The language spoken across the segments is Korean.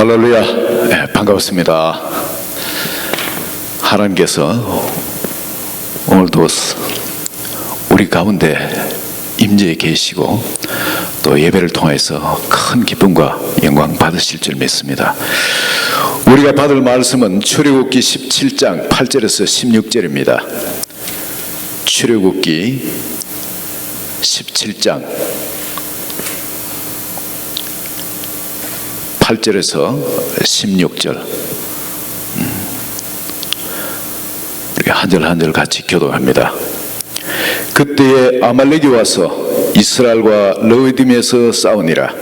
할렐루야. 네, 반갑습니다. 하나님께서 오늘도 우리 가운데 임재해 계시고 또 예배를 통해서 큰 기쁨과 영광 받으실 줄 믿습니다. 우리가 받을 말씀은 출애굽기 17장 8절에서 16절입니다. 출애굽기 17장 8절에서 16절, 우리가 한 절 한 절 같이 교독합니다. 그때에 아말렉이 와서 이스라엘과 르비딤에서 싸우니라.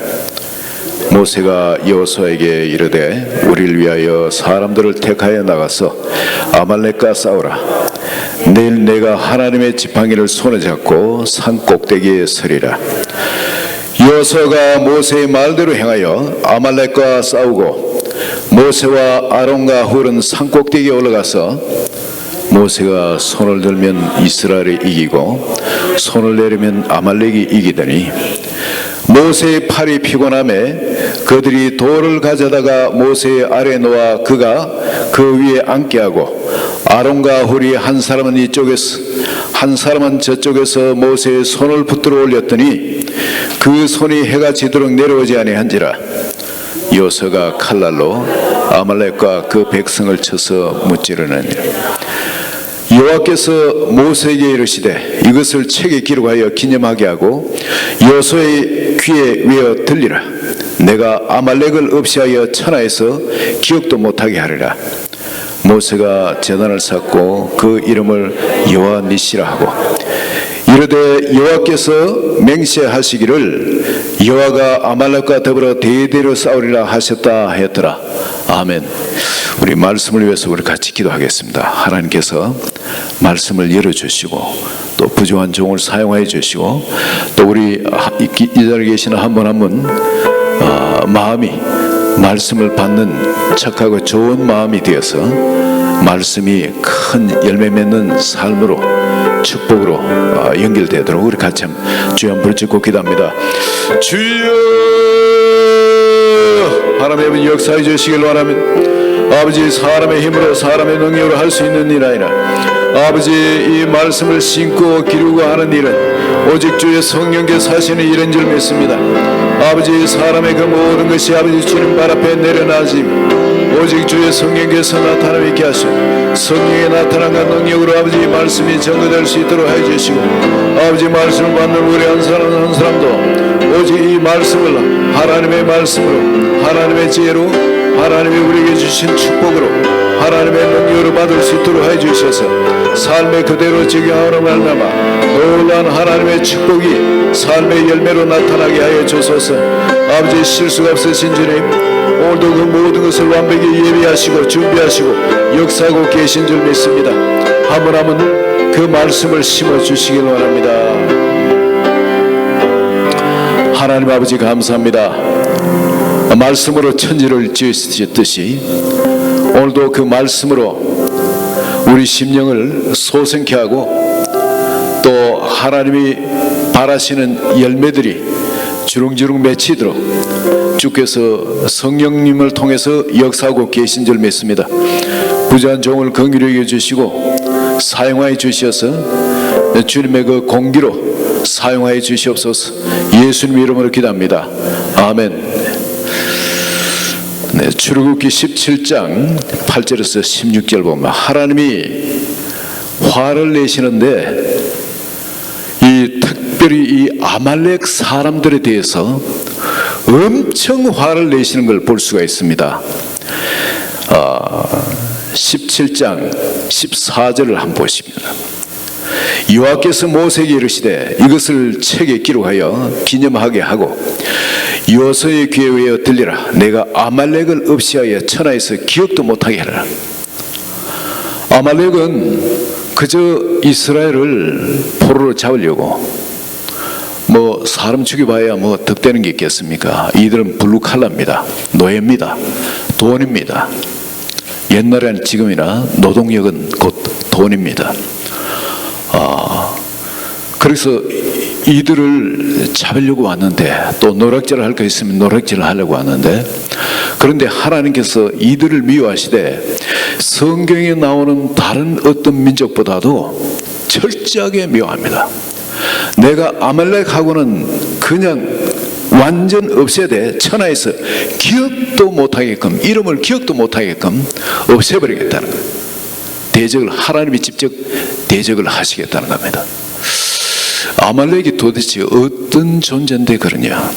모세가 여호수아에게 이르되 우리를 위하여 사람들을 택하여 나가서 아말렉과 싸우라. 내일 내가 하나님의 지팡이를 손에 잡고 산 꼭대기에 서리라. 여호수아가 모세의 말대로 행하여 아말렉과 싸우고 모세와 아론과 훌은 산 꼭대기에 올라가서 모세가 손을 들면 이스라엘이 이기고 손을 내리면 아말렉이 이기더니 모세의 팔이 피곤함에 그들이 돌을 가져다가 모세의 아래에 놓아 그가 그 위에 앉게 하고 아론과 훌이 한 사람은 이쪽에서 한 사람은 저쪽에서 모세의 손을 붙들어 올렸더니 그 손이 해가 지도록 내려오지 아니한지라. 여호수아가 칼날로 아말렉과 그 백성을 쳐서 무찌르느니라. 여호와께서 모세에게 이르시되 이것을 책에 기록하여 기념하게 하고 여호수아의 귀에 외어 들리라. 내가 아말렉을 없이하여 천하에서 기억도 못하게 하리라. 모세가 제단을 쌓고 그 이름을 여호와 니시라 하고 이르되 여호와께서 맹세하시기를 여호와가 아말렉과 더불어 대대로 싸우리라 하셨다 하였더라. 아멘. 우리 말씀을 위해서 우리 같이 기도하겠습니다. 하나님께서 말씀을 열어주시고 또 부족한 종을 사용하여 주시고 또 우리 이 자리에 계시는 한 분 한 분 마음이 말씀을 받는 착하고 좋은 마음이 되어서 말씀이 큰 열매 맺는 삶으로 축복으로 연결되도록 우리 같이 주여 한번 부르짖고 기도합니다. 주여 하나님의 아버지 역사해 주시길 원하면 아버지 사람의 힘으로 사람의 능력으로 할 수 있는 일 아니라 아버지 이 말씀을 심고 기르고 하는 일은 오직 주의 성령께서 하시는 일인 줄 믿습니다. 아버지 사람의 그 모든 것이 아버지 주님 발 앞에 내려놔지 오직 주의 성령께서 나타나게 있게 하시고 성령의 나타남과 능력으로 아버지 말씀이 전거될 수 있도록 해주시고 아버지 말씀을 받는 우리 한 사람 한 사람도 오직 이 말씀을 하나님의 말씀으로 하나님의 지혜로 하나님이 우리에게 주신 축복으로 하나님의 능력으로 받을 수 있도록 해주셔서 삶의 그대로 적용하는 말미암아 놀라운 하나님의 축복이 삶의 열매로 나타나게 하여 주소서. 아버지 실수가 없으신 주님 오늘도 그 모든 것을 완벽히 예비하시고 준비하시고 역사하고 계신 줄 믿습니다. 한 분 한 분 그 말씀을 심어주시길 원합니다. 하나님 아버지 감사합니다. 말씀으로 천지를 지으셨듯이 오늘도 그 말씀으로 우리 심령을 소생케 하고 또 하나님이 바라시는 열매들이 주렁주렁 맺히도록 주께서 성령님을 통해서 역사하고 계신 줄 믿습니다. 부자한 종을 긍휼히 여겨주시고 사용하여 주셔서 주님의 그 공기로 사용하여 주시옵소서. 예수님 이름으로 기도합니다. 아멘. 네, 출애굽기 17장 8절에서 16절 보면 하나님이 화를 내시는데 이 특별히 이 아말렉 사람들에 대해서 엄청 화를 내시는 걸 볼 수가 있습니다. 17장 14절을 한번 보십니다. 여호와께서 모세에게 이르시되 이것을 책에 기록하여 기념하게 하고 여호수아의 귀에 외어 들리라. 내가 아말렉을 없이하여 천하에서 기억도 못하게 하라. 아말렉은 그저 이스라엘을 포로로 잡으려고 뭐 사람 죽여봐야 뭐 득되는 게 있겠습니까? 이들은 블루칼라입니다. 노예입니다. 돈입니다. 옛날에는 지금이나 노동력은 곧 돈입니다. 그래서 이들을 잡으려고 왔는데, 또 노략질을 할 거 있으면 노략질을 하려고 왔는데, 그런데 하나님께서 이들을 미워하시되 성경에 나오는 다른 어떤 민족보다도 철저하게 미워합니다. 내가 아말렉하고는 그냥 완전 없애야 돼. 천하에서 기억도 못하게끔, 이름을 기억도 못하게끔 없애버리겠다는 거예요. 대적을, 하나님이 직접 대적을 하시겠다는 겁니다. 아말렉이 도대체 어떤 존재인데 그러냐?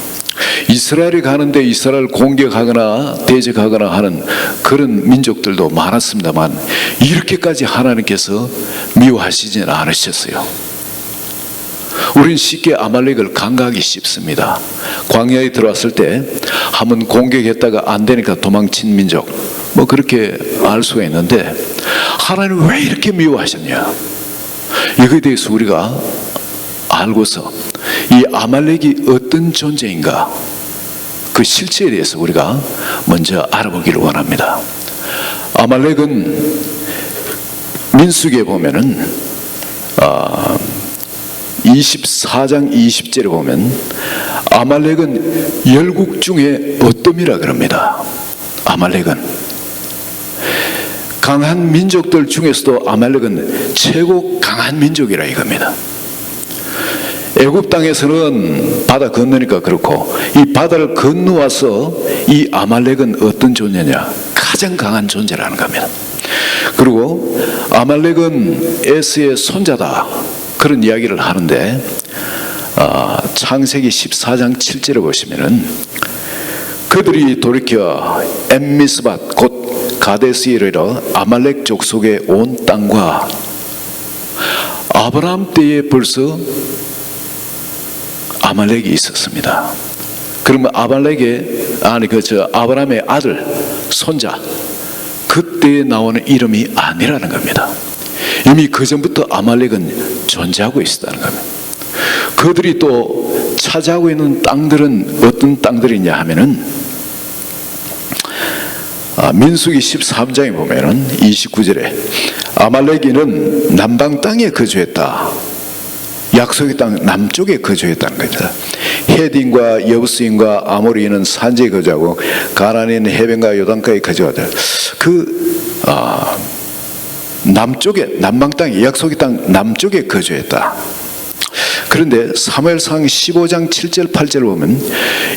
이스라엘이 가는데 이스라엘 공격하거나 대적하거나 하는 그런 민족들도 많았습니다만, 이렇게까지 하나님께서 미워하시지는 않으셨어요. 우린 쉽게 아말렉을 간과하기 쉽습니다. 광야에 들어왔을 때 한번 공격했다가 안 되니까 도망친 민족, 뭐 그렇게 알 수가 있는데, 하나님 왜 이렇게 미워하셨냐? 이거에 대해서 우리가 알고서 이 아말렉이 어떤 존재인가, 그 실체에 대해서 우리가 먼저 알아보기를 원합니다. 아말렉은 민수기에 보면은 24장 20절에 보면 아말렉은 열국 중에 어뜸이라 그럽니다. 아말렉은 강한 민족들 중에서도 아말렉은 최고 강한 민족이라 이겁니다. 애굽 땅에서는 바다 건너니까 그렇고, 이 바다를 건너와서 이 아말렉은 어떤 존재냐? 가장 강한 존재라는 겁니다. 그리고 아말렉은 에스의 손자다, 그런 이야기를 하는데, 창세기 14장 7절에 보시면은 그들이 돌이켜 엠미스밧 곧 가데스에 이르러 아말렉 족속의 온 땅과, 아브라함 때에 벌써 아말렉이 있었습니다. 그러면 아브라함의 아들, 손자, 그때에 나오는 이름이 아니라는 겁니다. 이미 그 전부터 아말렉은 존재하고 있었다는 겁니다. 그들이 또 차지하고 있는 땅들은 어떤 땅들이냐 하면은, 민수기 13장에 보면은 29절에 아말렉인은 남방 땅에 거주했다. 약속의 땅 남쪽에 거주했다는 겁니다. 헤딘과 여부스인과 아모리인은 산지에 거주하고 가나안인 해변과 요단가에 거주하다. 남쪽에, 남방 땅에, 약속의 땅 남쪽에 거주했다. 그런데 사무엘상 15장 7절 8절을 보면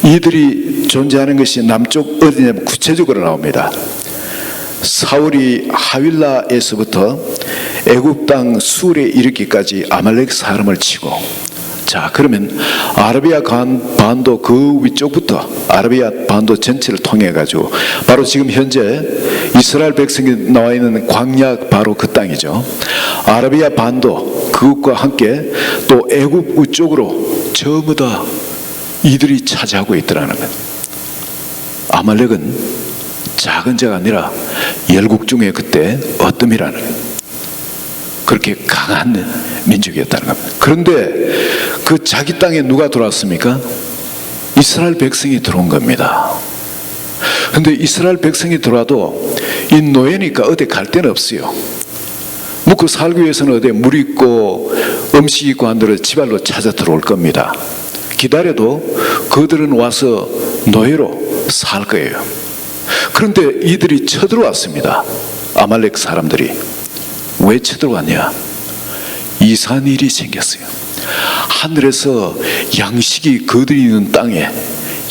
이들이 존재하는 것이 남쪽 어디냐면 구체적으로 나옵니다. 사울이 하윌라에서부터 애굽 땅 술에 이르기까지 아말렉 사람을 치고, 자 그러면 아라비아 반도 그 위쪽부터 아라비아 반도 전체를 통해 가지고 바로 지금 현재 이스라엘 백성이 나와 있는 광야, 바로 그 땅이죠. 아라비아 반도 그것과 함께 또 애굽 위쪽으로 전부 다 이들이 차지하고 있더라는 거예요. 아말렉은 작은 자가 아니라 열국 중에 그때 어뜸이라는 거예요. 그렇게 강한 민족이었다는 겁니다. 그런데 그 자기 땅에 누가 들어왔습니까? 이스라엘 백성이 들어온 겁니다. 그런데 이스라엘 백성이 들어와도 이 노예니까 어디 갈 데는 없어요. 묵고 살기 위해서는 어디 물 있고 음식 있고 한 데를 지발로 찾아 들어올 겁니다. 기다려도 그들은 와서 노예로 살 거예요. 그런데 이들이 쳐들어왔습니다. 아말렉 사람들이. 왜 쳐들어왔냐? 이상한 일이 생겼어요. 하늘에서 양식이, 그들이 있는 땅에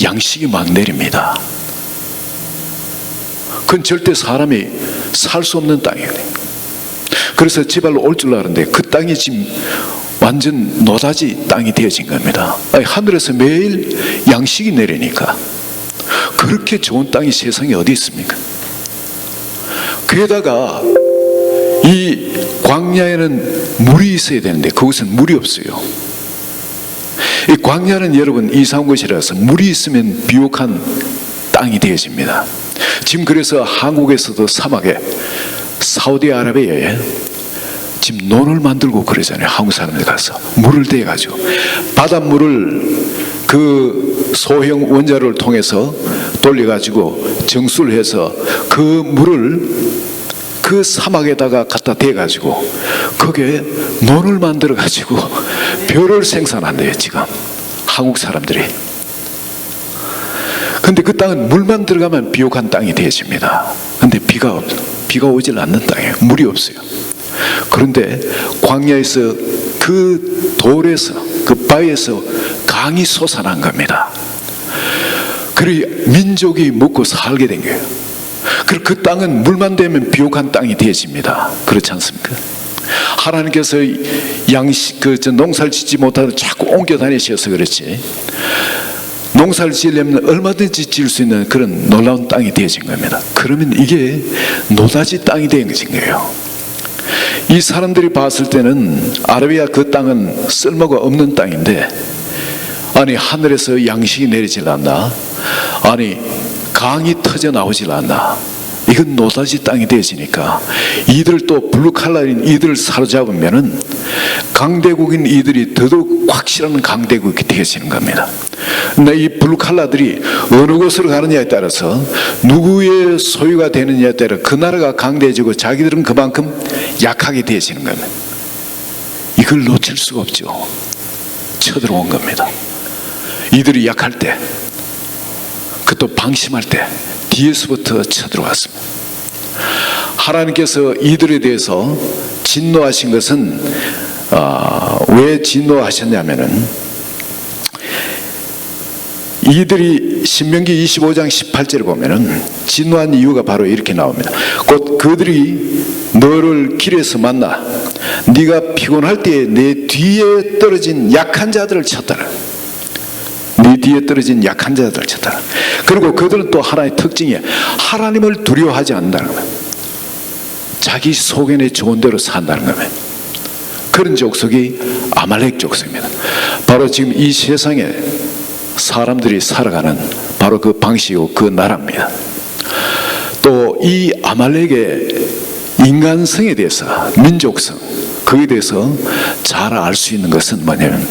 양식이 막 내립니다. 그건 절대 사람이 살 수 없는 땅이에요. 그래서 지발로 올 줄 알았는데 그 땅이 지금 완전 노다지 땅이 되어진 겁니다. 아니, 하늘에서 매일 양식이 내리니까. 그렇게 좋은 땅이 세상에 어디 있습니까? 게다가 이 광야에는 물이 있어야 되는데 그곳은 물이 없어요. 이 광야는 여러분 이상한 곳이라서 물이 있으면 비옥한 땅이 되어집니다. 지금 그래서 한국에서도 사막에, 사우디아라비아에 지금 논을 만들고 그러잖아요. 한국 사람들 가서 물을 대가지고 바닷물을 그 소형 원자로를 통해서 돌려가지고 정수를 해서 그 물을 그 사막에다가 갖다 대가지고 거기에 논을 만들어가지고 벼를 생산한대요, 지금 한국 사람들이. 근데 그 땅은 물만 들어가면 비옥한 땅이 되어집니다. 근데 비가 오질 않는 땅이에요. 물이 없어요. 그런데 광야에서 그 돌에서, 그 바위에서 강이 솟아난 겁니다. 그리고 민족이 먹고 살게 된 거예요. 그리고 그 땅은 물만 되면 비옥한 땅이 되어집니다. 그렇지 않습니까? 하나님께서 농사를 짓지 못하고 자꾸 옮겨 다니셔서 그렇지, 농사를 지으려면 얼마든지 지을 수 있는 그런 놀라운 땅이 되어진 겁니다. 그러면 이게 노다지 땅이 된 거예요. 이 사람들이 봤을 때는 아라비아 그 땅은 쓸모가 없는 땅인데, 아니 하늘에서 양식이 내리질 않나, 아니 강이 터져 나오질 않나, 이건 노다지 땅이 되어지니까 이들 또 블루칼라인 이들을 사로잡으면은 강대국인 이들이 더더욱 확실한 강대국이 되어지는 겁니다. 근데 이 블루칼라들이 어느 곳으로 가느냐에 따라서, 누구의 소유가 되느냐에 따라 그 나라가 강대해지고 자기들은 그만큼 약하게 되어지는 겁니다. 이걸 놓칠 수가 없죠. 쳐들어온 겁니다. 이들이 약할 때, 그것도 방심할 때 뒤에서부터 쳐들어왔습니다. 하나님께서 이들에 대해서 진노하신 것은 왜 진노하셨냐면은, 이들이 신명기 25장 18절을 보면은 진노한 이유가 바로 이렇게 나옵니다. 곧 그들이 너를 길에서 만나 네가 피곤할 때에 내 뒤에 떨어진 약한 자들을 쳤더라. 네 뒤에 떨어진 약한 자들을 쳤더라. 그리고 그들은 또 하나의 특징이 하나님을 두려워하지 않는다는 거예요. 자기 속에내 좋은 대로 산다는 거예요. 그런 족속이 아말렉 족속입니다. 바로 지금 이 세상에 사람들이 살아가는 바로 그 방식이고 그 나라입니다. 또 이 아말렉의 인간성에 대해서, 민족성, 거기에 대해서 잘 알 수 있는 것은 뭐냐면,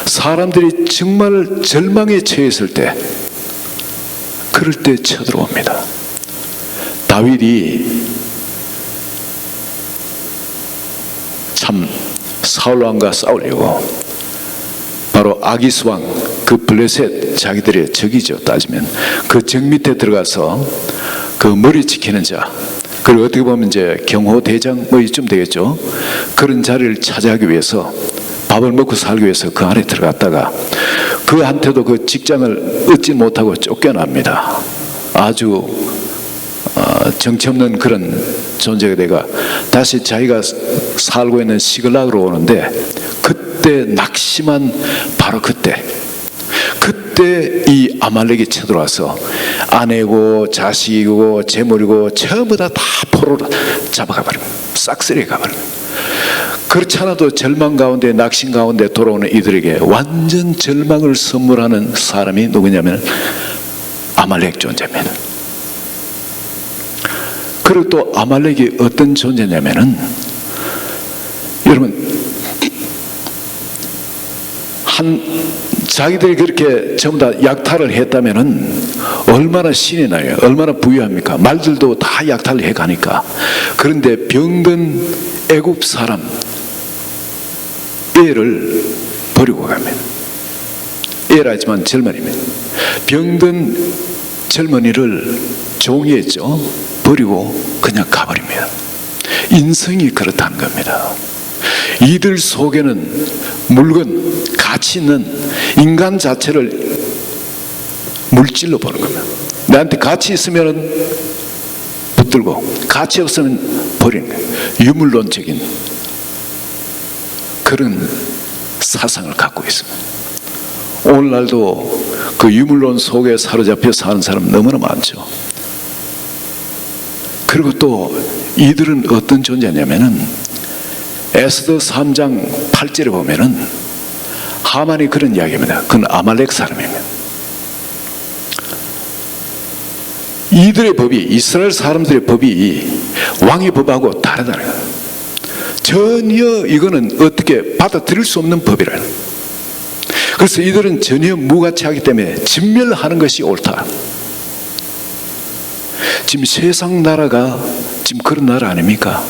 사람들이 정말 절망에 처했을 때, 그럴 때 쳐들어옵니다. 다윗이 참 사울 왕과 싸우려고 바로 아기스 왕, 그 블레셋 자기들의 적이죠, 따지면 그 적 밑에 들어가서 그 머리 지키는 자, 그리고 어떻게 보면 이제 경호대장 뭐 이쯤 되겠죠. 그런 자리를 차지하기 위해서, 밥을 먹고 살기 위해서 그 안에 들어갔다가 그한테도 그 직장을 얻지 못하고 쫓겨납니다. 아주 정체 없는 그런 존재가 돼가 다시 자기가 살고 있는 시글락으로 오는데, 그때 낙심한 바로 그때 이 아말렉이 쳐들어와서 아내고 자식이고 재물이고 전부 다 포로로 잡아가 버립니다. 싹쓸이 가버립니다. 그렇지 않아도 절망 가운데, 낙심 가운데 돌아오는 이들에게 완전 절망을 선물하는 사람이 누구냐면 아말렉 존재입니다. 그리고 또 아말렉이 어떤 존재냐면은, 여러분, 자기들이 그렇게 전부 다 약탈을 했다면은 얼마나 신이 나요? 얼마나 부유합니까? 말들도 다 약탈을 해가니까. 그런데 병든 애굽 사람 애를 버리고 갑니다. 애라지만 젊은이입니다. 병든 젊은이를 종이했죠. 버리고 그냥 가버립니다. 인성이 그렇다는 겁니다. 이들 속에는 물건, 가치 있는 인간 자체를 물질로 보는 겁니다. 나한테 가치 있으면 붙들고 가치 없으면 버리는 거예요. 유물론적인 그런 사상을 갖고 있습니다. 오늘날도 그 유물론 속에 사로잡혀 사는 사람 너무나 많죠. 그리고 또 이들은 어떤 존재냐면은, 에스더 3장 8절에 보면은 하만이 그런 이야기입니다. 그건 아말렉 사람입니다. 이들의 법이, 이스라엘 사람들의 법이 왕의 법하고 다르다는 거예요. 전혀 이거는 어떻게 받아들일 수 없는 법이라는 거예요. 그래서 이들은 전혀 무가치하기 때문에 진멸하는 것이 옳다. 지금 세상 나라가 지금 그런 나라 아닙니까?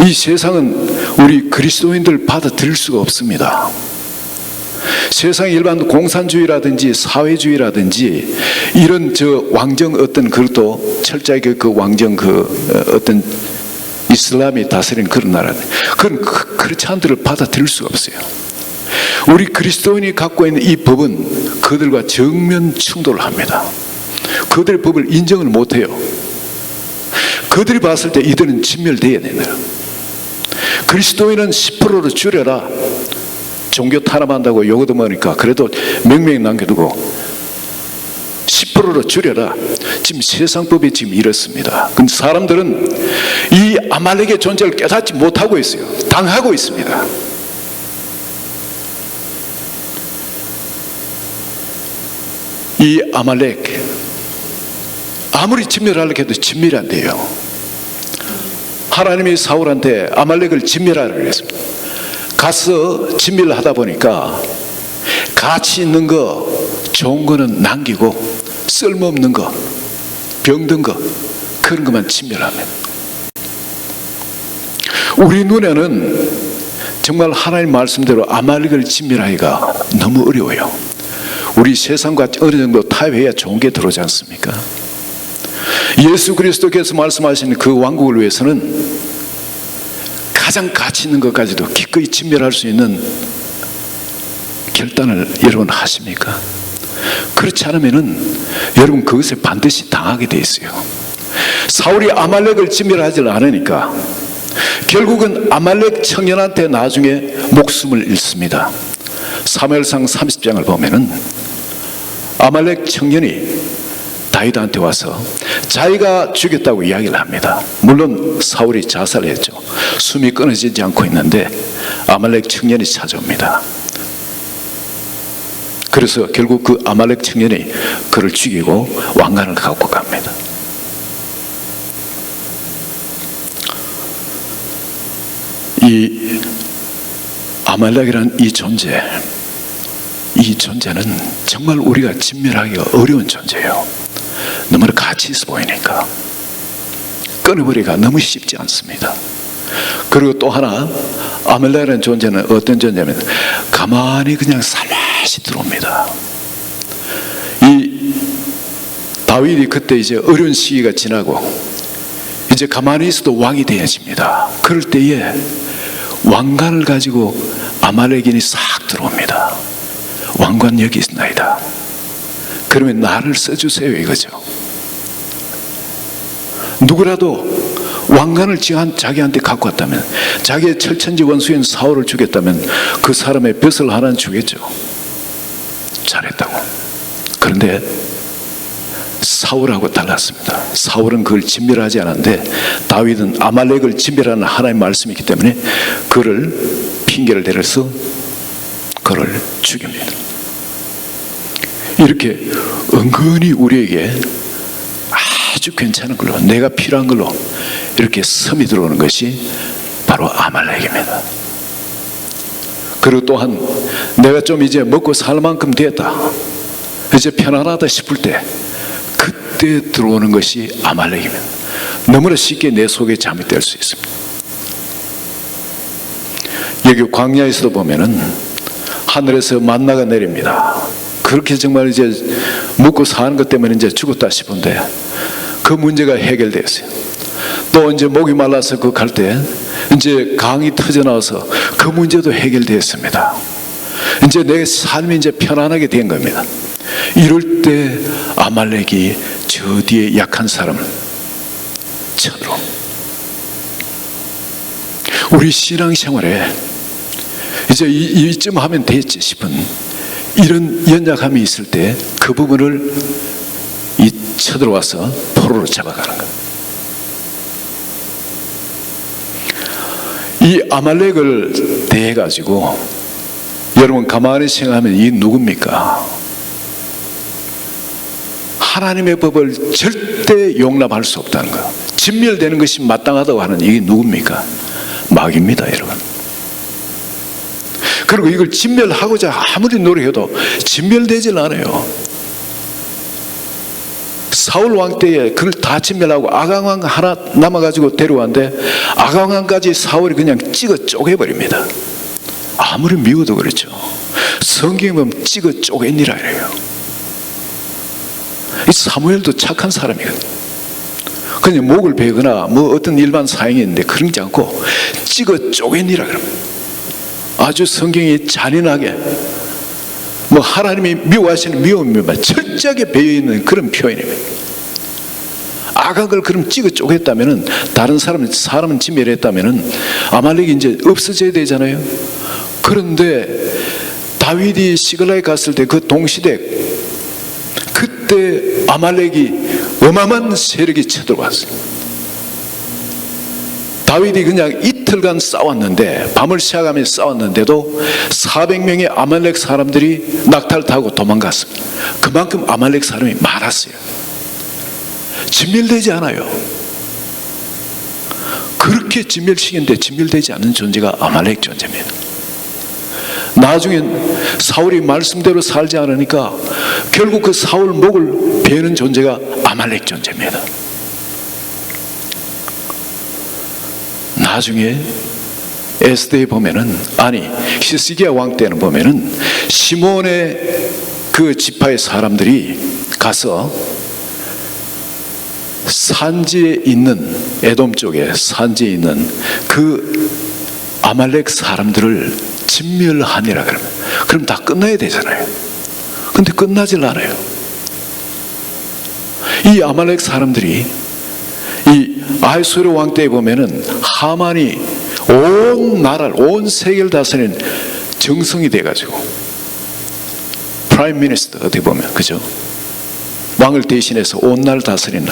이 세상은 우리 그리스도인들 받아들일 수가 없습니다. 세상 일반 공산주의라든지 사회주의라든지 이런 왕정 어떤 그것도 철저하게 그 왕정 어떤 이슬람이 다스린 그런 나라, 그건 그렇지 않은 를 받아들일 수가 없어요. 우리 그리스도인이 갖고 있는 이 법은 그들과 정면 충돌을 합니다. 그들의 법을 인정을 못해요. 그들이 봤을 때 이들은 진멸되어야 된다. 그리스도인은 10%로 줄여라. 종교 탄압한다고 욕 얻어먹으니까 그래도 명명히 남겨두고 10%로 줄여라. 지금 세상법이 지금 이렇습니다. 근데 사람들은 이 아말렉의 존재를 깨닫지 못하고 있어요. 당하고 있습니다. 이 아말렉 아무리 진멸하려고 해도 진멸이 안 돼요. 하나님이 사울한테 아말렉을 진멸하라고 그랬습니다. 가서 진멸을 하다 보니까 가치 있는 거 좋은 거는 남기고 쓸모없는 거 병든 거 그런 것만 진멸합니다. 우리 눈에는 정말 하나님 말씀대로 아말렉을 진멸하기가 너무 어려워요. 우리 세상과 어느 정도 타협해야 좋은 게 들어오지 않습니까? 예수 그리스도께서 말씀하신 그 왕국을 위해서는 가장 가치 있는 것까지도 기꺼이 진멸할 수 있는 결단을 여러분 하십니까? 그렇지 않으면은 여러분 그것에 반드시 당하게 돼 있어요. 사울이 아말렉을 진멸하지 않으니까 결국은 아말렉 청년한테 나중에 목숨을 잃습니다. 사무엘상 30장을 보면은 아말렉 청년이 다윗한테 와서 자기가 죽였다고 이야기를 합니다. 물론 사울이 자살했죠. 숨이 끊어지지 않고 있는데 아말렉 청년이 찾아옵니다. 그래서 결국 그 아말렉 청년이 그를 죽이고 왕관을 갖고 갑니다. 이 아말렉이라는 이 존재는 정말 우리가 진멸하기가 어려운 존재예요. 너무나 가치 있어 보이니까 끊어버리기가 너무 쉽지 않습니다. 그리고 또 하나 아말렉이라는 존재는 어떤 존재냐면 가만히 그냥 살며시 들어옵니다. 이 다윗이 그때 이제 어려운 시기가 지나고 이제 가만히 있어도 왕이 되어집니다. 그럴 때에 왕관을 가지고 아말렉인이 싹 들어옵니다. 왕관 여기 있나이다. 그러면 나를 써주세요 이거죠. 누구라도 왕관을 자기한테 갖고 왔다면, 자기의 철천지 원수인 사울을 죽였다면 그 사람의 벼슬 하나는 주겠죠. 잘했다고. 그런데 사울하고 달랐습니다. 사울은 그걸 진멸하지 않았는데 다윗은 아말렉을 진멸하는 하나님의 말씀이 있기 때문에 그를 핑계를 대려서 그를 죽입니다. 이렇게 은근히 우리에게 아주 괜찮은 걸로, 내가 필요한 걸로 이렇게 섬이 들어오는 것이 바로 아말렉입니다. 그리고 또한 내가 좀 이제 먹고 살 만큼 됐다, 이제 편안하다 싶을 때 그때 들어오는 것이 아말렉입니다. 너무나 쉽게 내 속에 잠이 들 수 있습니다. 여기 광야에서도 보면은 하늘에서 만나가 내립니다. 그렇게 정말 이제 먹고 사는 것 때문에 이제 죽었다 싶은데 그 문제가 해결됐어요. 또 이제 목이 말라서 그 갈 때 이제 강이 터져 나와서 그 문제도 해결됐습니다. 이제 내 삶이 이제 편안하게 된 겁니다. 이럴 때 아말렉이 저 뒤에 약한 사람 쳐들어. 우리 신앙생활에 이제 이쯤 하면 됐지 싶은 이런 연약함이 있을 때 그 부분을 쳐들어와서 포로로 잡아가는 거예요. 이 아말렉을 대해가지고 여러분 가만히 생각하면 이 누굽니까? 하나님의 법을 절대 용납할 수 없다는 거, 진멸되는 것이 마땅하다고 하는 이게 누굽니까? 마귀입니다, 여러분. 그리고 이걸 진멸하고자 아무리 노력해도 진멸되질 않아요. 사울 왕 때에 그걸 다 진멸하고 아강왕 하나 남아가지고 데려왔는데 아강왕까지 사울이 그냥 찍어 쪼개버립니다. 아무리 미워도 그렇죠. 성경에 보면 찍어 쪼개니라 그래요. 이 사무엘도 착한 사람이거든요. 그냥 목을 베거나 뭐 어떤 일반 사형이 있는데 그러지 않고 찍어 쪼개니라 그럽니다. 아주 성경이 잔인하게 뭐 하나님이 미워하시는 미움이면 철저하게 배어있는 그런 표현입니다. 아각을 그럼 찍어 쪼갰다면은 다른 사람은 진멸했다면은 아말렉이 이제 없어져야 되잖아요. 그런데 다윗이 시글라에 갔을 때 그 동시대 그때 아말렉이 어마어마한 세력이 쳐들어왔어요. 다윗이 그냥 이틀간 싸웠는데 밤을 새가며 싸웠는데도 400명의 아말렉 사람들이 낙타를 타고 도망갔습니다. 그만큼 아말렉 사람이 많았어요. 진멸되지 않아요. 그렇게 진멸시키는데 진멸되지 않는 존재가 아말렉 존재입니다. 나중엔 사울이 말씀대로 살지 않으니까 결국 그 사울 목을 베는 존재가 아말렉 존재입니다. 나중에 에스더에 보면은 히스기야 왕 때는 보면은 시몬의 그 지파의 사람들이 가서 산지에 있는 에돔 쪽에 산지에 있는 그 아말렉 사람들을 진멸하니라 그러면 그럼 다 끝나야 되잖아요. 근데 끝나질 않아요. 이 아말렉 사람들이 이 아하수에로 왕 때에 보면은 하만이 온 나라를 온 세계를 다스리는 정성이 돼가지고 프라임 미니스터 어떻게 보면 그죠? 왕을 대신해서 온 나라를 다스리는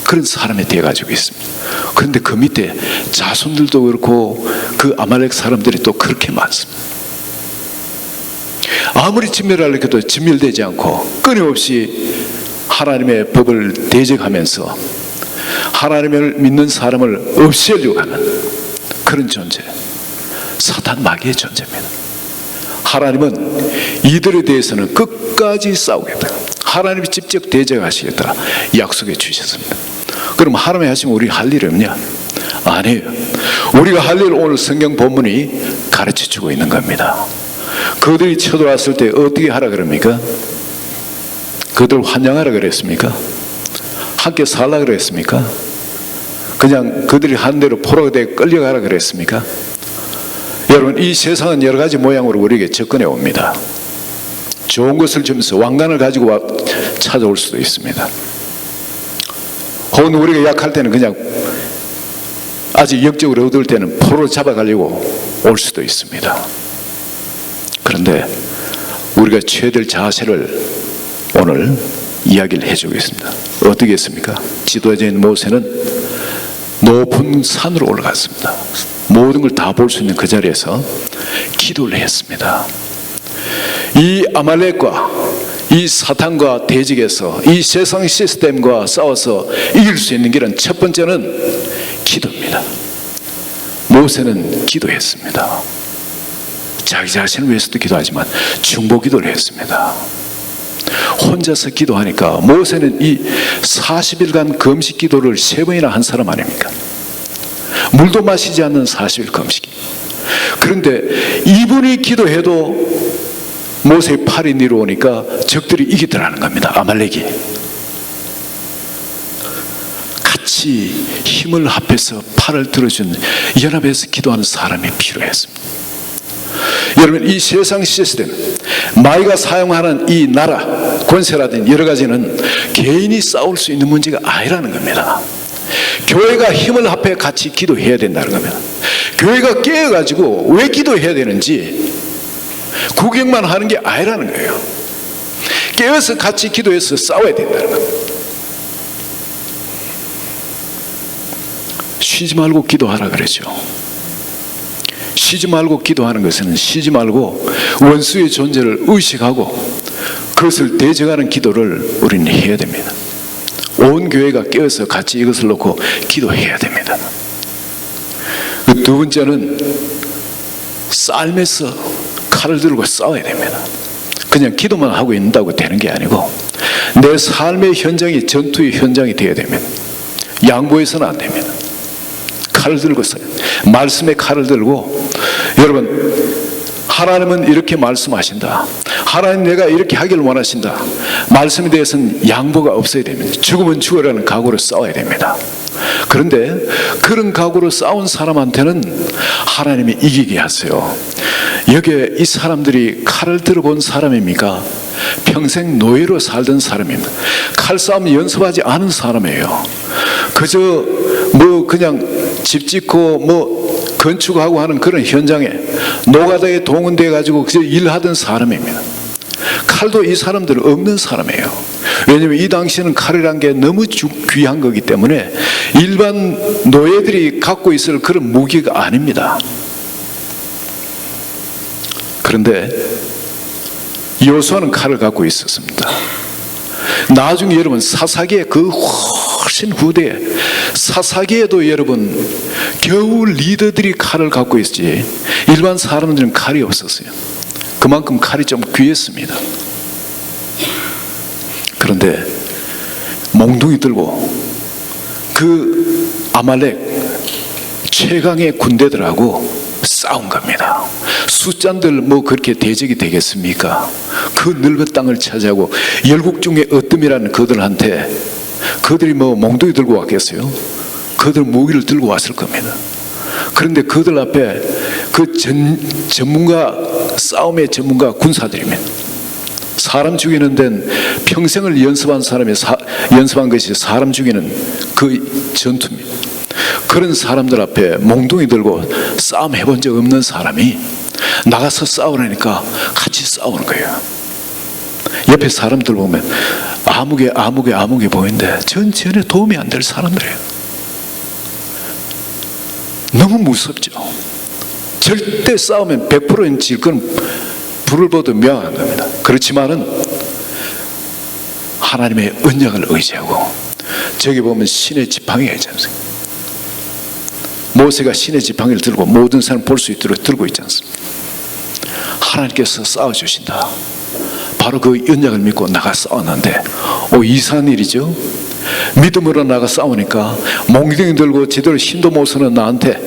그런 사람이 돼가지고 있습니다. 그런데 그 밑에 자손들도 그렇고 그 아말렉 사람들이 또 그렇게 많습니다. 아무리 진멸하려고 해도 진멸되지 않고 끊임없이 하나님의 법을 대적하면서 하나님을 믿는 사람을 없애려고 하는 그런 존재, 사탄 마귀의 존재입니다. 하나님은 이들에 대해서는 끝까지 싸우겠다. 하나님이 직접 대적하시겠다 약속해 주셨습니다. 그럼 하나님이 하시면 우리 할 일이 없냐? 아니에요. 우리가 할 일을 오늘 성경 본문이 가르쳐주고 있는 겁니다. 그들이 쳐들어왔을 때 어떻게 하라 그럽니까? 그들 환영하라 그랬습니까? 함께 살라 그랬습니까? 그냥 그들이 한 대로 포로가 되어 끌려가라 그랬습니까? 여러분, 이 세상은 여러 가지 모양으로 우리에게 접근해 옵니다. 좋은 것을 주면서 왕관을 가지고 찾아올 수도 있습니다. 혹은 우리가 약할 때는 그냥 아직 역적으로 얻을 때는 포로 잡아가려고 올 수도 있습니다. 그런데 우리가 취해야 될 자세를 오늘 이야기를 해주고 있습니다. 어떻게 했습니까? 지도자에 있는 모세는 높은 산으로 올라갔습니다. 모든 걸 다 볼 수 있는 그 자리에서 기도를 했습니다. 이 아말렉과 이 사탄과 대적해서 이 세상 시스템과 싸워서 이길 수 있는 길은 첫 번째는 기도입니다. 모세는 기도했습니다. 자기 자신을 위해서도 기도하지만 중보 기도를 했습니다. 혼자서 기도하니까 모세는 이 40일간 금식 기도를 3번이나 한 사람 아닙니까? 물도 마시지 않는 40일 금식. 그런데 이분이 기도해도 모세의 팔이 내려오니까 적들이 이기더라는 겁니다. 아말렉이. 같이 힘을 합해서 팔을 들어준 연합해서 기도하는 사람이 필요했습니다. 여러분, 이 세상 시스템, 마귀가 사용하는 이 나라 권세라든지 여러 가지는 개인이 싸울 수 있는 문제가 아니라는 겁니다. 교회가 힘을 합해 같이 기도해야 된다는 겁니다. 교회가 깨어가지고 왜 기도해야 되는지 구경만 하는 게 아니라는 거예요. 깨어서 같이 기도해서 싸워야 된다는 겁니다. 쉬지 말고 기도하라 그러죠. 쉬지 말고 기도하는 것은 쉬지 말고 원수의 존재를 의식하고 그것을 대적하는 기도를 우리는 해야 됩니다. 온 교회가 깨어서 같이 이것을 놓고 기도해야 됩니다. 그 두 번째는 삶에서 칼을 들고 싸워야 됩니다. 그냥 기도만 하고 있는다고 되는 게 아니고 내 삶의 현장이 전투의 현장이 되어야 됩니다. 양보해서는 안 됩니다. 칼을 들고서요. 말씀의 칼을 들고, 여러분, 하나님은 이렇게 말씀하신다. 하나님 내가 이렇게 하기를 원하신다. 말씀에 대해서는 양보가 없어야 됩니다. 죽으면 죽으라는 각오로 싸워야 됩니다. 그런데 그런 각오로 싸운 사람한테는 하나님이 이기게 하세요. 여기에 이 사람들이 칼을 들어본 사람입니까? 평생 노예로 살던 사람입니다. 칼싸움 연습하지 않은 사람이에요. 그저 뭐 그냥 집 짓고 뭐 건축하고 하는 그런 현장에 노가다에 동원돼 가지고 그저 일하던 사람입니다. 칼도 이 사람들은 없는 사람이에요. 왜냐하면 이 당시에는 칼이란 게 너무 귀한 거기 때문에 일반 노예들이 갖고 있을 그런 무기가 아닙니다. 그런데 여호수아는 칼을 갖고 있었습니다. 나중에 여러분 사사기의 그 훨씬 후대에 사사기에도 여러분 겨우 리더들이 칼을 갖고 있지 일반 사람들은 칼이 없었어요. 그만큼 칼이 좀 귀했습니다. 그런데 몽둥이 들고 그 아말렉 최강의 군대들하고 싸운 겁니다. 숫잔들 뭐 그렇게 대적이 되겠습니까? 그 넓은 땅을 차지하고 열국 중에 어뜸이라는 그들한테 그들이 뭐 몽둥이 들고 왔겠어요? 그들 무기를 들고 왔을 겁니다. 그런데 그들 앞에 그 전문가, 싸움의 전문가 군사들입니다. 사람 죽이는 데는 평생을 연습한 사람이 연습한 것이 사람 죽이는 그 전투입니다. 그런 사람들 앞에 몽둥이 들고 싸움 해본 적 없는 사람이 나가서 싸우라니까 같이 싸우는 거예요. 옆에 사람들 보면 아무개 보이는데 전혀 도움이 안 될 사람들이에요. 너무 무섭죠. 절대 싸우면 100%는 질 건 불을 보듯 명확한 겁니다. 그렇지만은 하나님의 언약을 의지하고, 저기 보면 신의 지팡이가 있지 않습니까? 모세가 신의 지팡이를 들고 모든 사람 볼 수 있도록 들고 있지 않습니까? 하나님께서 싸워주신다. 바로 그 언약을 믿고 나가 싸웠는데 이상한 일이죠. 믿음으로 나가 싸우니까 몽둥이 들고 제대로 힘도 못 쓰는 나한테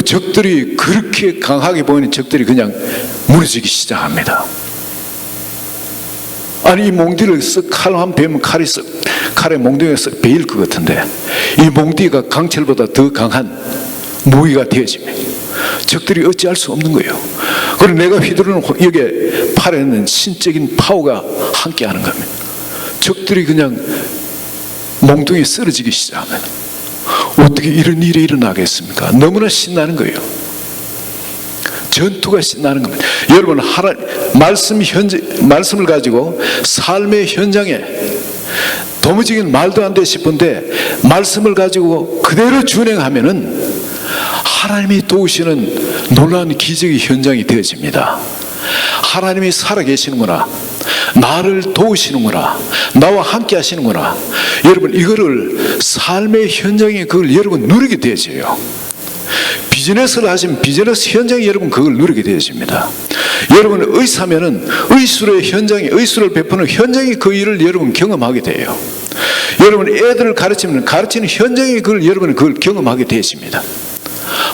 적들이, 그렇게 강하게 보이는 적들이 그냥 무너지기 시작합니다. 아니 이 몽둥이를 쓱 칼 한 베면 칼에 몽둥이가 쓱 베일 것 같은데 이 몽둥이가 강철보다 더 강한 무기가 되어집니다. 적들이 어찌할 수 없는 거예요. 그리고 내가 휘두르는 여기에 팔에는 신적인 파워가 함께하는 겁니다. 적들이 그냥 몽둥이에 쓰러지기 시작합니다. 어떻게 이런 일이 일어나겠습니까? 너무나 신나는 거예요. 전투가 신나는 겁니다. 여러분, 말씀을 가지고 삶의 현장에 도무지 말도 안 돼 싶은데 말씀을 가지고 그대로 준행하면은 하나님이 도우시는 놀라운 기적의 현장이 되어집니다. 하나님이 살아계시는구나, 나를 도우시는구나, 나와 함께 하시는구나. 여러분, 이거를 삶의 현장에 그걸 여러분 누리게 되어져요. 비즈니스를 하시면 비즈니스 현장에 여러분 그걸 누리게 되어집니다. 여러분 의사면은 의술의 현장에, 의술을 베푸는 현장에 그 일을 여러분 경험하게 돼요. 여러분 애들을 가르치는 현장에 그걸 경험하게 되어집니다.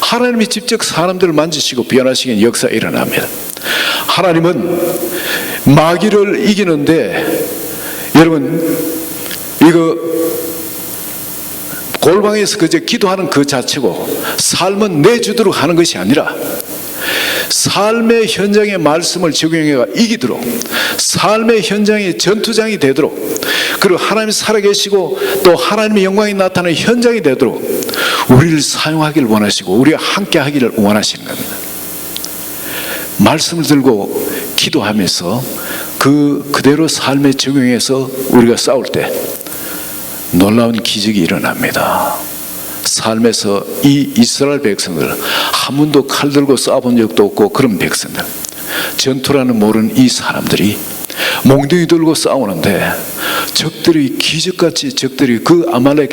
하나님이 직접 사람들을 만지시고 변화시키는 역사가 일어납니다. 하나님은 마귀를 이기는데, 여러분 이거 골방에서 그저 기도하는 그 자체고 삶은 내주도록 하는 것이 아니라 삶의 현장의 말씀을 적용해가 이기도록, 삶의 현장이 전투장이 되도록, 그리고 하나님이 살아계시고 또 하나님의 영광이 나타나는 현장이 되도록 우리를 사용하기를 원하시고 우리가 함께 하기를 원하시는 겁니다. 말씀을 들고 기도하면서 그대로 삶에 적용해서 우리가 싸울 때 놀라운 기적이 일어납니다. 삶에서 이 이스라엘 백성들 한 번도 칼 들고 싸워본 적도 없고 그런 백성들, 전투라는 모르는 이 사람들이 몽둥이 들고 싸우는데 적들이 기적같이 그 아말렉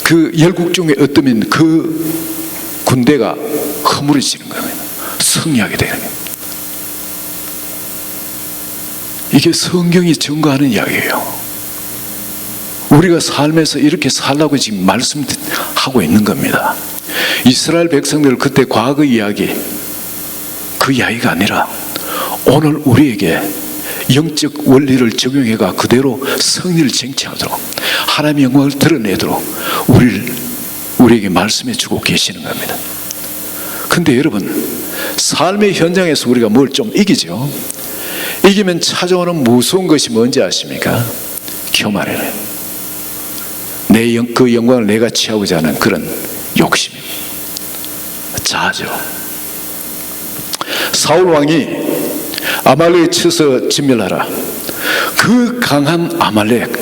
그 열국 중에 어떠면 그 군대가 허물어지는 겁니다. 승리하게 되는 겁니다. 이게 성경이 증거하는 이야기예요. 우리가 삶에서 이렇게 살라고 지금 말씀하고 있는 겁니다. 이스라엘 백성들 그때 과거 이야기, 그 이야기가 아니라 오늘 우리에게 영적 원리를 적용해가 그대로 승리를 쟁취하도록 하나님의 영광을 드러내도록 우리에게 말씀해 주고 계시는 겁니다. 근데 여러분, 삶의 현장에서 우리가 뭘 좀 이기죠. 이기면 찾아오는 무서운 것이 뭔지 아십니까? 교만이래요. 그 영광을 내가 취하고자 하는 그런 욕심입니다. 자아죠. 사울 왕이 아말렉 쳐서 진멸하라. 그 강한 아말렉,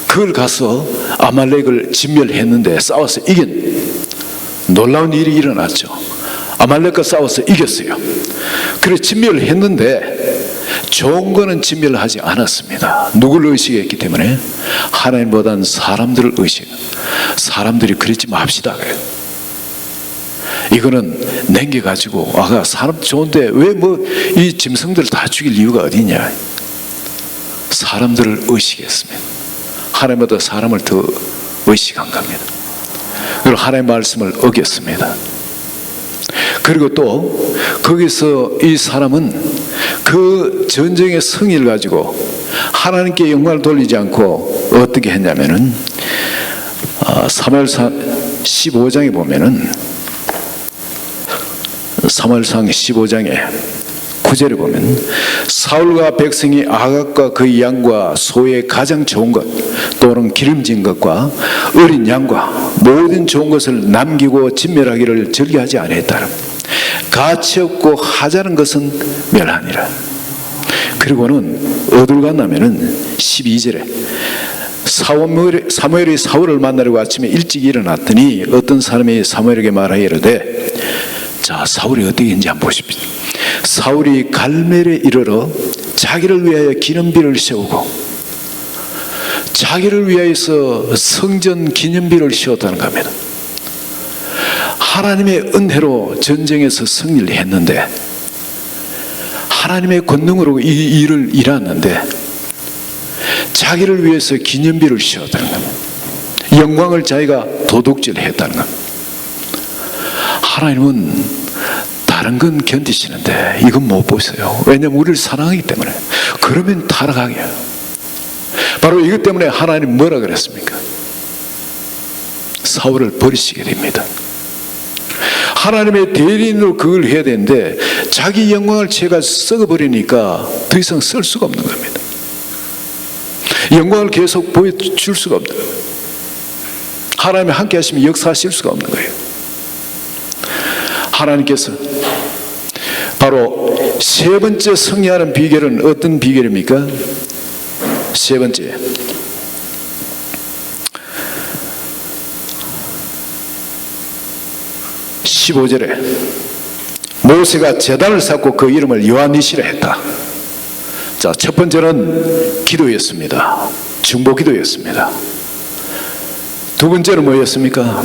그걸 가서 아말렉을 진멸했는데 싸워서 이긴 놀라운 일이 일어났죠. 아말렉과 싸워서 이겼어요. 그래 진멸했는데 좋은 거는 진멸하지 않았습니다. 누구를 의식했기 때문에? 하나님보다는 사람들을 사람들이 그러지 맙시다. 이거는 남겨가지고 사람 좋은데 왜 이 짐승들 다 죽일 이유가 어디냐? 사람들을 의식했습니다. 하나님보다 사람을 더 의식한 겁니다. 그리고 하나님의 말씀을 어겼습니다. 그리고 또 거기서 이 사람은 그 전쟁의 승리를 가지고 하나님께 영광을 돌리지 않고 어떻게 했냐면은 사무엘상 15장에 보면은 사무엘상 15장에 9절에 보면 사울과 백성이 아각과 그의 양과 소의 가장 좋은 것 또는 기름진 것과 어린 양과 모든 좋은 것을 남기고 진멸하기를 즐겨하지 아니했다. 가치 없고 하찮은 것은 멸하니라. 그리고는 어디로 갔냐면은 12절에 사무엘이 사울을 만나려고 아침에 일찍 일어났더니 어떤 사람이 사무엘에게 말하여 이르되, 자, 사울이 어떻게 했는지 한번 보십시오. 사울이 갈멜에 이르러 자기를 위하여 기념비를 세우고 자기를 위하여서 성전 기념비를 세웠다는 겁니다. 하나님의 은혜로 전쟁에서 승리를 했는데, 하나님의 권능으로 이 일을 이뤘는데 자기를 위해서 기념비를 세웠다는 겁니다. 영광을 자기가 도둑질했다는 겁니다. 하나님은 다른 건 견디시는데 이건 못 보세요. 왜냐하면 우리를 사랑하기 때문에. 그러면 타락하게 해요. 바로 이것 때문에 하나님 뭐라 그랬습니까? 사울을 버리시게 됩니다. 하나님의 대리인으로 그걸 해야 되는데 자기 영광을 채가 썩어버리니까 더 이상 쓸 수가 없는 겁니다. 영광을 계속 보여줄 수가 없는 거예요. 하나님이 함께 하시면 역사하실 수가 없는 거예요. 하나님께서 바로 세 번째 승리하는 비결은 어떤 비결입니까? 세 번째, 15절에 모세가 제단을 쌓고 그 이름을 여호와니시라 했다. 자, 첫 번째는 기도였습니다. 중보 기도였습니다. 두 번째는 뭐였습니까?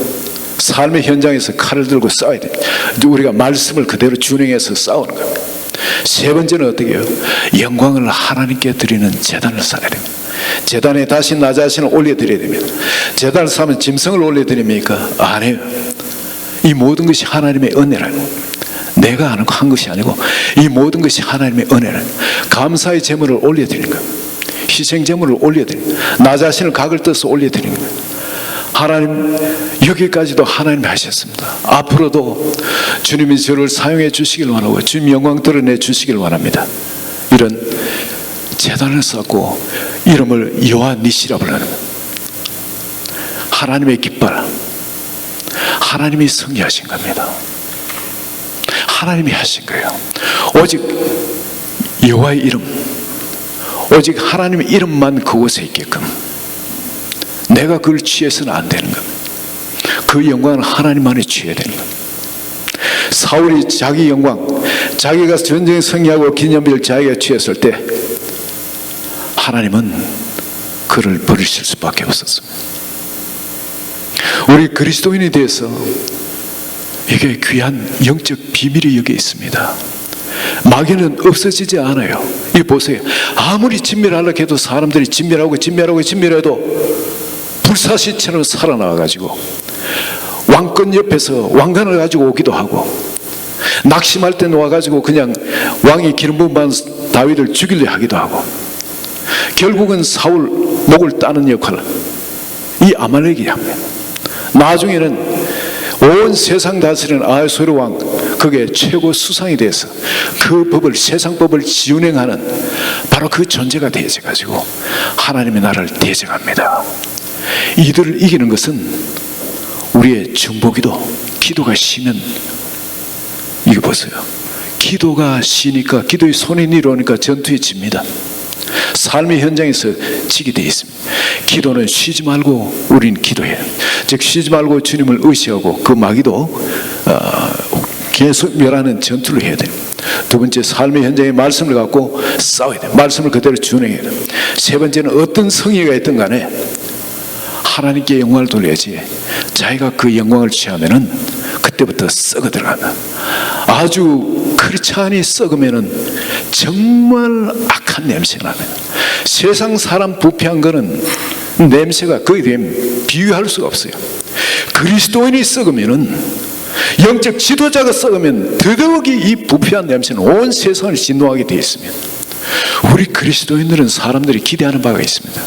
삶의 현장에서 칼을 들고 싸워야 됩니다. 우리가 말씀을 그대로 준행해서 싸우는 겁니다. 세 번째는 어떻게 해요? 영광을 하나님께 드리는 제단을 쌓아야 됩니다. 제단에 다시 나 자신을 올려드려야 됩니다. 제단을 쌓으면 짐승을 올려드립니까? 아니에요. 이 모든 것이 하나님의 은혜라는, 내가 하는 거 한 것이 아니고 이 모든 것이 하나님의 은혜라는, 감사의 제물을 올려드리는 겁니다. 희생 제물을 올려드리는 겁니다. 나 자신을 각을 떠서 올려드리는 겁니다. 하나님, 여기까지도 하나님이 하셨습니다. 앞으로도 주님이 저를 사용해 주시길 원하고 주님 영광 드러내 주시길 원합니다. 이런 제단을 쌓고 이름을 여호와니시라 부르는 하나님의 깃발, 하나님이 승리하신 겁니다. 하나님이 하신 거예요. 오직 여호와의 이름, 오직 하나님의 이름만 그곳에 있게끔 내가 그걸 취해서는 안 되는 겁니다. 그 영광은 하나님만이 취해야 되는 겁니다. 사울이 자기 영광, 자기가 전쟁에 승리하고 기념비를 자기가 취했을 때 하나님은 그를 버리실 수밖에 없었습니다. 우리 그리스도인에 대해서 이게 귀한 영적 비밀이 여기 있습니다. 마귀는 없어지지 않아요. 이 보세요. 아무리 진멸하려고 해도 사람들이 진멸하고 진멸해도 불사시처럼 살아나와가지고 왕권 옆에서 왕관을 가지고 오기도 하고, 낙심할 때 와가지고 그냥 왕이 기름 부음 받은 다윗을 죽이려 하기도 하고, 결국은 사울 목을 따는 역할을 이 아말렉이 합니다. 나중에는 온 세상 다스리는 아하수에로 왕, 그게 최고 수상이 돼서 그 법을, 세상 법을 지운행하는 바로 그 존재가 되어져가지고 하나님의 나라를 대적합니다. 이들을 이기는 것은 우리의 기도가 쉬면, 이거 보세요. 기도가 쉬니까, 기도의 손이 이루어니까 전투에 집니다. 삶의 현장에서 지게 되어 있습니다. 기도는 쉬지 말고 우리는 기도해요. 즉 쉬지 말고 주님을 의식하고 그 마귀도 계속 멸하는 전투를 해야 돼요. 두 번째, 삶의 현장에 말씀을 갖고 싸워야 돼요. 말씀을 그대로 준행해야 돼요. 세 번째는 어떤 성의가 있든 간에 하나님께 영광을 돌려야지, 자기가 그 영광을 취하면은 그때부터 썩어 들어간다. 아주 그렇지 않이 썩으면은 정말 악한 냄새가 납니다. 세상 사람 부패한 거는 냄새가 거의 비유할 수가 없어요. 그리스도인이 썩으면은, 영적 지도자가 썩으면 더더욱이 이 부패한 냄새는 온 세상을 진노하게 되어 있습니다. 우리 그리스도인들은 사람들이 기대하는 바가 있습니다.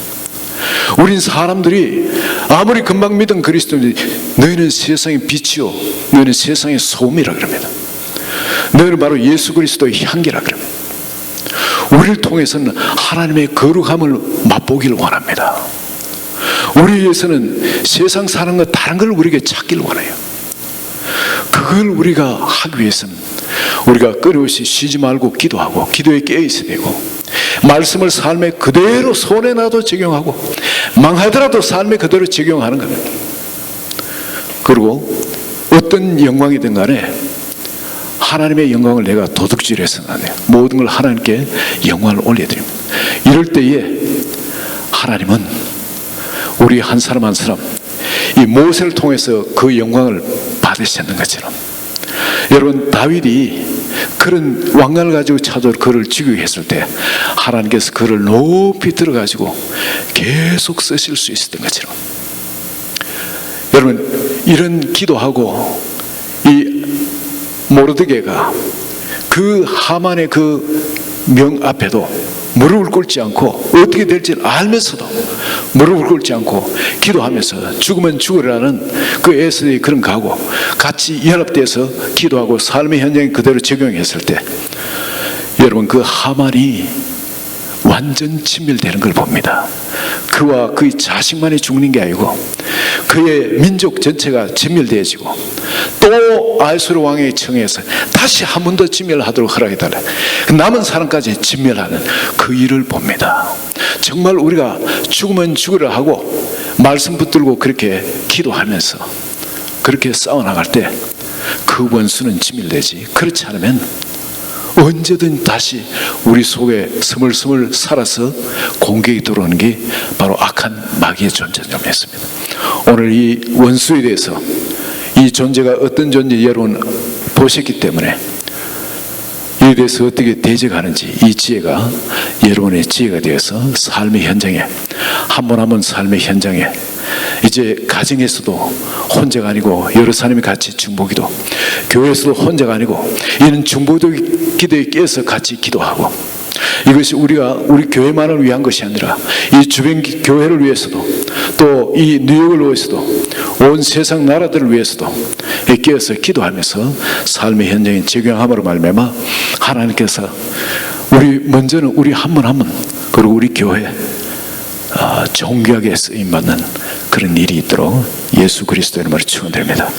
우린 사람들이 아무리 금방 믿은 그리스도인들이 너희는 세상의 빛이요 너희는 세상의 소음이라 그럽니다. 너희는 바로 예수 그리스도의 향기라 그럽니다. 우리를 통해서는 하나님의 거룩함을 맛보기를 원합니다. 우리 위해서는 세상 사는 것 다른 걸 우리에게 찾기를 원해요. 그걸 우리가 하기 위해서는 우리가 끊임없이 쉬지 말고 기도하고, 기도에 깨어 있어야 되고, 말씀을 삶에 그대로 손에 놔도 적용하고, 망하더라도 삶에 그대로 적용하는 겁니다. 그리고 어떤 영광이든 간에 하나님의 영광을 내가 도둑질해서는 안 돼요. 모든 걸 하나님께 영광을 올려드립니다. 이럴 때에 하나님은 우리 한 사람 한 사람 이 모세를 통해서 그 영광을 받으셨는 것처럼, 여러분 다윗이 그런 왕관을 가지고 찾아올 그를 죽이게 했을 때 하나님께서 그를 높이 들어가지고 계속 쓰실 수 있었던 것처럼, 여러분 이런 기도하고 이 모르드게가 그 하만의 그 명 앞에도 무릎을 꿇지 않고, 어떻게 될지 알면서도 무릎을 꿇지 않고 기도하면서 죽으면 죽으라는 그 에스더의 그런 각오, 같이 연합돼서 기도하고 삶의 현장에 그대로 적용했을 때 여러분 그 하만이 완전 진멸되는 걸 봅니다. 그와 그의 자식만이 죽는 게 아니고 그의 민족 전체가 진멸되어지고, 또 아하수에로 왕에게 청해서 다시 한 번 더 진멸하도록 허락해달라, 남은 사람까지 진멸하는 그 일을 봅니다. 정말 우리가 죽으면 죽으라 하고 말씀 붙들고 그렇게 기도하면서 그렇게 싸워나갈 때 그 원수는 진멸되지, 그렇지 않으면 언제든 다시 우리 속에 스물스물 살아서 공격이 들어오는 게 바로 악한 마귀의 존재점이었습니다. 오늘 이 원수에 대해서, 이 존재가 어떤 존재 여러분 보셨기 때문에 이에 대해서 어떻게 대적하는지 이 지혜가 여러분의 지혜가 되어서 삶의 현장에, 한 번 한 번 삶의 현장에, 이제 가정에서도 혼자가 아니고 여러 사람이 같이 중보기도, 교회에서도 혼자가 아니고 이는 중보기도 기도에 깨어서 같이 기도하고, 이것이 우리 교회만을 위한 것이 아니라 이 주변 교회를 위해서도, 또 이 뉴욕을 위해서도, 온 세상 나라들을 위해서도 깨어서 기도하면서 삶의 현장에 적용함으로 말미암아 하나님께서 먼저는 우리 한 분 한 분, 그리고 우리 교회 존귀하게 쓰임받는 그런 일이 있도록 예수 그리스도의 이름으로 축원드립니다.